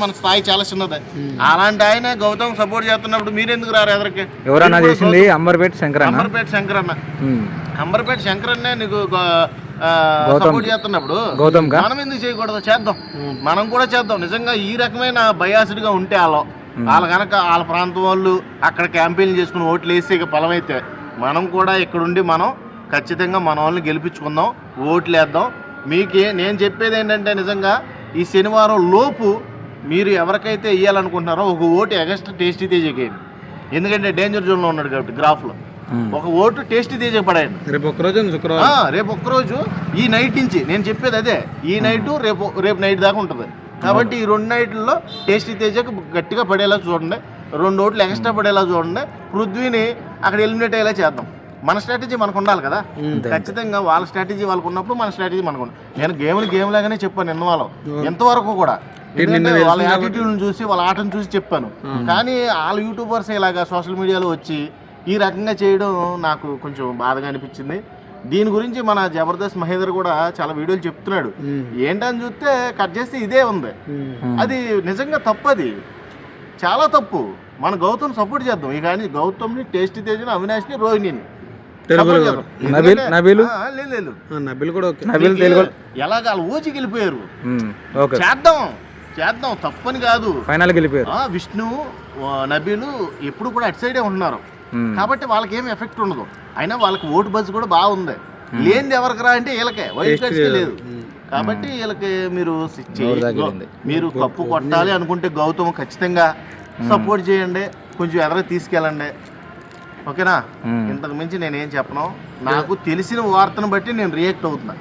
మన స్థాయి చాలా చిన్నది. అలాంటి ఆయన గౌతమ్ సపోర్ట్ చేస్తున్నప్పుడు మీరు ఎందుకు రారు ఎదరికి? ఎవరన్నా చేసింది అంబర్పేట శంకరన్న. అంబర్పేట శంకరన్నే నీకు సపోర్ట్ చేస్తున్నప్పుడు మనం ఎందుకు చేయకూడదు? చేద్దాం, మనం కూడా చేద్దాం. నిజంగా ఈ రకమైన బయాస్డ్ గా ఉంటే వాళ్ళ కనుక వాళ్ళ ప్రాంతం వాళ్ళు అక్కడ క్యాంపెయిన్ చేసుకుని ఓట్లు వేసి బలమైతే మనం కూడా ఇక్కడుండి మనం ఖచ్చితంగా మన వాళ్ళని గెలిపించుకుందాం, ఓట్లు వేద్దాం. నేను చెప్పేది ఏంటంటే నిజంగా ఈ శనివారం లోపు మీరు ఎవరికైతే వేయాలనుకుంటున్నారో ఒక ఓటు ఎగస్ట్రా టేస్టీ తేజకి వేయండి. ఎందుకంటే డేంజర్ జోన్లో ఉన్నాడు కాబట్టి గ్రాఫ్లో ఒక ఓటు టేస్టీ తేజకి పడేయండి. రేపు ఒక్కరోజు ఈ నైట్ నుంచి నేను చెప్పేది అదే. ఈ నైట్ రేపు నైట్ దాకా ఉంటుంది కాబట్టి ఈ 2 నైట్లలో టేస్టీ తేజకు గట్టిగా పడేలా చూడండి, 2 ఓట్లు ఎక్స్ట్రా పడేలా చూడండి. పృథ్వీని అక్కడ ఎలిమినేట్ అయ్యేలా చేద్దాం. మన స్ట్రాటజీ మనకు ఉండాలి కదా, ఖచ్చితంగా వాళ్ళ స్ట్రాటజీ వాళ్ళకు ఉన్నప్పుడు మన స్ట్రాటజీ మనకు ఉంది. నేను గేమ్ లాగానే చెప్పాను ఎంతవరకు కూడా, వాళ్ళ యాటిట్యూడ్ని చూసి వాళ్ళ ఆటను చూసి చెప్పాను. కానీ వాళ్ళ యూట్యూబర్స్ ఇలాగా సోషల్ మీడియాలో వచ్చి ఈ రకంగా చేయడం నాకు కొంచెం బాధగా అనిపించింది. దీని గురించి మన జబర్దస్త్ మహేందర్ కూడా చాలా వీడియోలు చెప్తున్నాడు. ఏంటని చూస్తే కట్ చేస్తే ఇదే ఉంది. అది నిజంగా తప్పు, అది చాలా తప్పు. మన గౌతమ్ సపోర్ట్ చేద్దాం. ఇక కానీ గౌతమ్ని, టేస్టీ తేజని, అవినాష్ని, రోహిణిని ఎలాగ వాళ్ళు ఊచి గెలిపోయారు. చేద్దాం తప్పని కాదు, ఫైనల్ గెలిపోయారు. విష్ణు, నబీలు ఎప్పుడు కూడా అటు సైడే ఉంటున్నారు కాబట్టి వాళ్ళకి ఏమి ఎఫెక్ట్ ఉండదు. అయినా వాళ్ళకి ఓటు బజ్ కూడా బాగుంది. లేనిది ఎవరికి రా అంటే వీళ్ళకే, వైట్ కార్డ్స్కి లేదు. కాబట్టి వీళ్ళకి మీరు కప్పు కొట్టాలి అనుకుంటే గౌతమ్ ఖచ్చితంగా సపోర్ట్ చేయండి, కొంచెం ఎదరకు తీసుకెళ్ళండి. ఓకేనా? ఇంతకు మించి నేనేం చెప్పను. నాకు తెలిసిన వార్తను బట్టి నేను రియాక్ట్ అవుతున్నా.